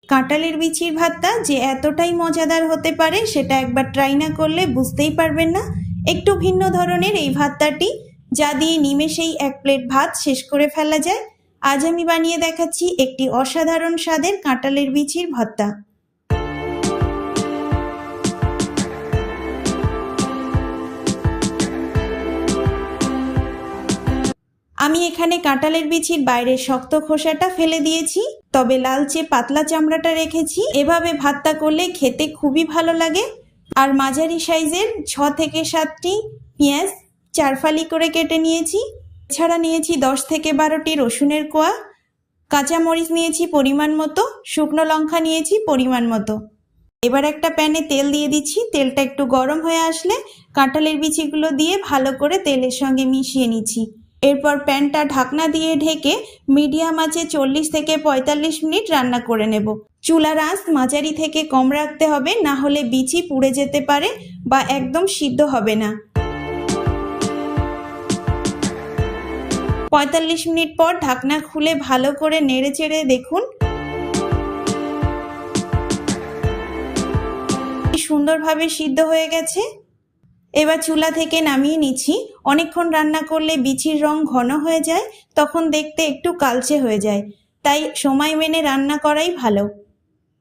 কাঁঠালের বিচির ভাতটা যে এতটাই মজাদার হতে পারে সেটা একবার ট্রাই না করলে বুঝতেই পারবেন না। একটু ভিন্ন ধরনের এই ভর্তাটি, যা দিয়ে নিমেষেই এক প্লেট ভাত শেষ করে ফেলা যায়। আজ আমি বানিয়ে দেখাচ্ছি একটি অসাধারণ স্বাদের কাঁঠালের বিচির ভর্তা। আমি এখানে কাঁঠালের বিচির বাইরের শক্ত খোসাটা ফেলে দিয়েছি, তবে লালচে পাতলা চামড়াটা রেখেছি। এভাবে ভর্তা করলে খেতে খুবই ভালো লাগে। আর মাঝারি সাইজের 6 থেকে 7টি পেঁয়াজ 4 ফালি করে কেটে নিয়েছি। এছাড়া নিয়েছি 10 থেকে 12টি রসুনের কোয়া, কাঁচামরিচ নিয়েছি পরিমাণ মতো, শুকনো লঙ্কা নিয়েছি পরিমাণ মতো। এবার একটা প্যানে তেল দিয়ে দিচ্ছি। তেলটা একটু গরম হয়ে আসলে কাঁঠালের বিচিগুলো দিয়ে ভালো করে তেলের সঙ্গে মিশিয়ে নিচ্ছি। এরপর প্যানটা ঢাকনা দিয়ে ঢেকে মিডিয়াম আঁচে 40 থেকে 45 মিনিট রান্না করে নেব। চুলার আঁচ মাঝারি থেকে কম রাখতে হবে, না হলে বিচি পুড়ে যেতে পারে বা একদম সিদ্ধ হবে না। 45 মিনিট পর ঢাকনা খুলে ভালো করে নেড়ে চেড়ে দেখুন সুন্দরভাবে সিদ্ধ হয়ে গেছে। এবার চুলা থেকে নামিয়ে নিচ্ছি। অনেকক্ষণ রান্না করলে বিচির রং ঘন হয়ে যায়, তখন দেখতে একটু কালচে হয়ে যায়, তাই সময় মেনে রান্না করাই ভালো।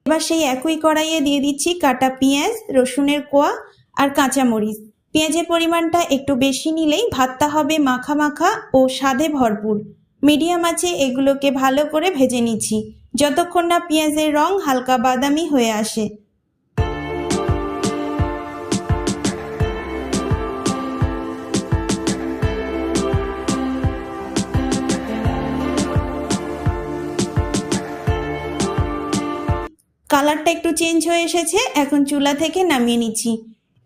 এবার সেই একই কড়াইয়ে দিয়ে দিচ্ছি কাটা পেঁয়াজ, রসুনের কোয়া আর কাঁচামরিচ। পেঁয়াজের পরিমাণটা একটু বেশি নিলেই ভাতটা হবে মাখা মাখা ও স্বাদে ভরপুর। মিডিয়াম আঁচে এগুলোকে ভালো করে ভেজে নিচ্ছি, যতক্ষণ না পেঁয়াজের রং হালকা বাদামি হয়ে আসে। কালারটা একটু চেঞ্জ হয়ে এসেছে, এখন চুলা থেকে নামিয়ে নিচ্ছি।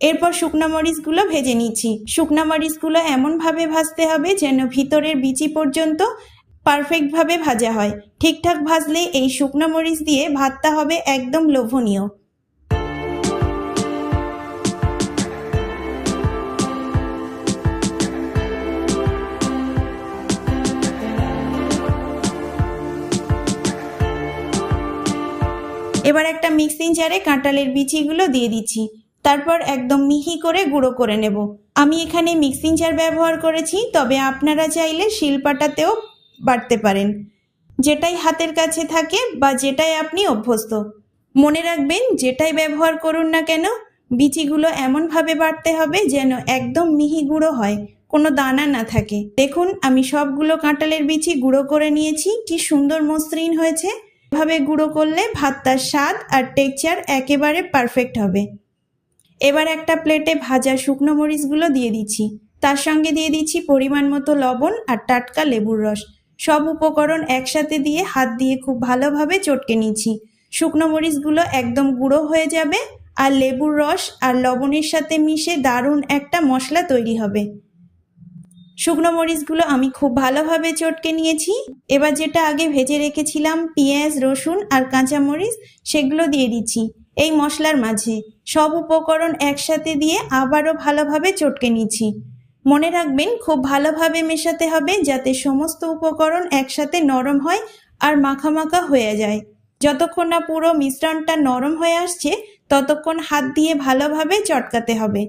এরপর শুকনো মরিচগুলো ভেজে নিচ্ছি। শুকনো মরিচগুলো এমনভাবে ভাজতে হবে যেন ভিতরের বিচি পর্যন্ত পারফেক্টভাবে ভাজা হয়। ঠিকঠাক ভাজলে এই শুকনো মরিচ দিয়ে ভাতটা হবে একদম লোভনীয়। এবার একটা মিক্সিং জারে কাঁঠালের বিচিগুলো দিয়ে দিচ্ছি। তারপর একদম মিহি করে গুঁড়ো করে নেব। আমি এখানে মিক্সিং জার ব্যবহার করেছি, তবে আপনারা চাইলে শিলপাটাতেও বাটতে পারেন, যেটাই হাতের কাছে থাকে বা যেটাই আপনি অভ্যস্ত। মনে রাখবেন, যেটাই ব্যবহার করুন না কেন বিচিগুলো এমনভাবে বাটতে হবে যেন একদম মিহি গুঁড়ো হয়, কোনো দানা না থাকে। দেখুন আমি সবগুলো কাঁঠালের বিচি গুঁড়ো করে নিয়েছি। কি সুন্দর মসৃণ হয়েছে। এভাবে গুঁড়ো করলে ভাতটার স্বাদ আর টেক্সচার একেবারে পারফেক্ট হবে। এবার একটা প্লেটে ভাজা শুকনো মরিচগুলো দিয়ে দিচ্ছি। তার সঙ্গে দিয়ে দিচ্ছি পরিমাণ মতো লবণ আর টাটকা লেবুর রস। সব উপকরণ একসাথে দিয়ে হাত দিয়ে খুব ভালোভাবে চটকে নিচ্ছি। শুকনো মরিচগুলো একদম গুঁড়ো হয়ে যাবে আর লেবুর রস আর লবণের সাথে মিশে দারুণ একটা মশলা তৈরি হবে। শুকনো মরিচগুলো আমি খুব ভালোভাবে চটকে নিয়েছি। এবার যেটা আগে ভেজে রেখেছিলাম পেঁয়াজ, রসুন আর কাঁচামরিচ, সেগুলো দিয়ে দিচ্ছি এই মশলার মাঝে। সব উপকরণ একসাথে দিয়ে আবারও ভালোভাবে চটকে নিচ্ছি। মনে রাখবেন, খুব ভালোভাবে মেশাতে হবে যাতে সমস্ত উপকরণ একসাথে নরম হয় আর মাখা মাখা হয়ে যায়। যতক্ষণ না পুরো মিশ্রণটা নরম হয়ে আসছে ততক্ষণ হাত দিয়ে ভালোভাবে চটকাতে হবে।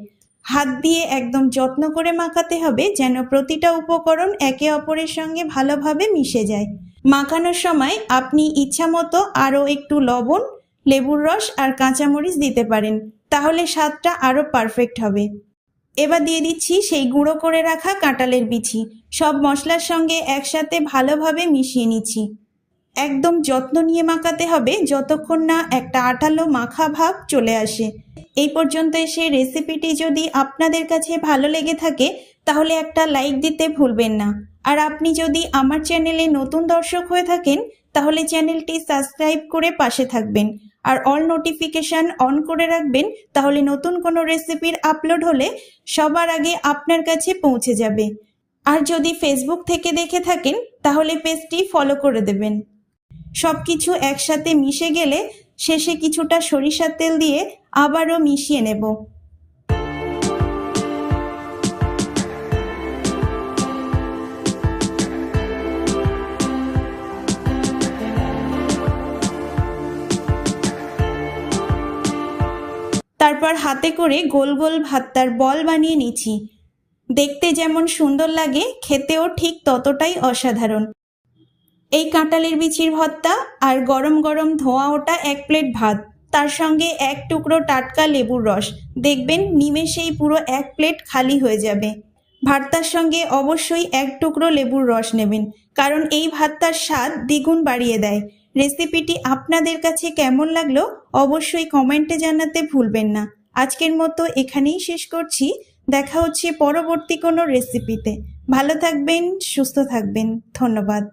হাত দিয়ে একদম যত্ন করে মাখাতে হবে যেন প্রতিটা উপকরণ একে অপরের সঙ্গে ভালোভাবে মিশে যায়। মাখানোর সময় আপনি ইচ্ছামতো আরও একটু লবণ, লেবুর রস আর কাঁচামরিচ দিতে পারেন, তাহলে স্বাদটা আরও পারফেক্ট হবে। এবার দিয়ে দিচ্ছি সেই গুঁড়ো করে রাখা কাঁঠালের বিচি। সব মশলার সঙ্গে একসাথে ভালোভাবে মিশিয়ে নিচ্ছি। একদম যত্ন নিয়ে মাখাতে হবে যতক্ষণ না একটা আঠালো মাখা ভাব চলে আসে। এই পর্যন্ত এসে রেসিপিটি যদি আপনাদের কাছে ভালো লেগে থাকে তাহলে একটা লাইক দিতে ভুলবেন না। আর আপনি যদি আমার চ্যানেলে নতুন দর্শক হয়ে থাকেন তাহলে চ্যানেলটি সাবস্ক্রাইব করে পাশে থাকবেন আর অল নোটিফিকেশন অন করে রাখবেন, তাহলে নতুন কোনো রেসিপির আপলোড হলে সবার আগে আপনার কাছে পৌঁছে যাবে। আর যদি ফেসবুক থেকে দেখে থাকেন তাহলে পেজটি ফলো করে দেবেন। সব কিছু একসাথে মিশে গেলে শেষে কিছুটা সরিষার তেল দিয়ে আবারও মিশিয়ে নেব। তারপর হাতে করে গোল গোল ভর্তার বল বানিয়ে নিচ্ছি। দেখতে যেমন সুন্দর লাগে, খেতেও ঠিক ততটাই অসাধারণ। এই কাঁঠালের বিচির ভর্তা আর গরম গরম ধোঁয়া ওঠা 1 প্লেট ভাত, তার সঙ্গে 1 টুকরো টাটকা লেবুর রস, দেখবেন নিমেষেই পুরো 1 প্লেট খালি হয়ে যাবে। ভর্তার সঙ্গে অবশ্যই 1 টুকরো লেবুর রস নেবেন, কারণ এই ভর্তার স্বাদ দ্বিগুণ বাড়িয়ে দেয়। রেসিপিটি আপনাদের কাছে কেমন লাগলো অবশ্যই কমেন্টে জানাতে ভুলবেন না। আজকের মতো এখানেই শেষ করছি। দেখা হচ্ছে পরবর্তী কোনো রেসিপিতে। ভালো থাকবেন, সুস্থ থাকবেন। ধন্যবাদ।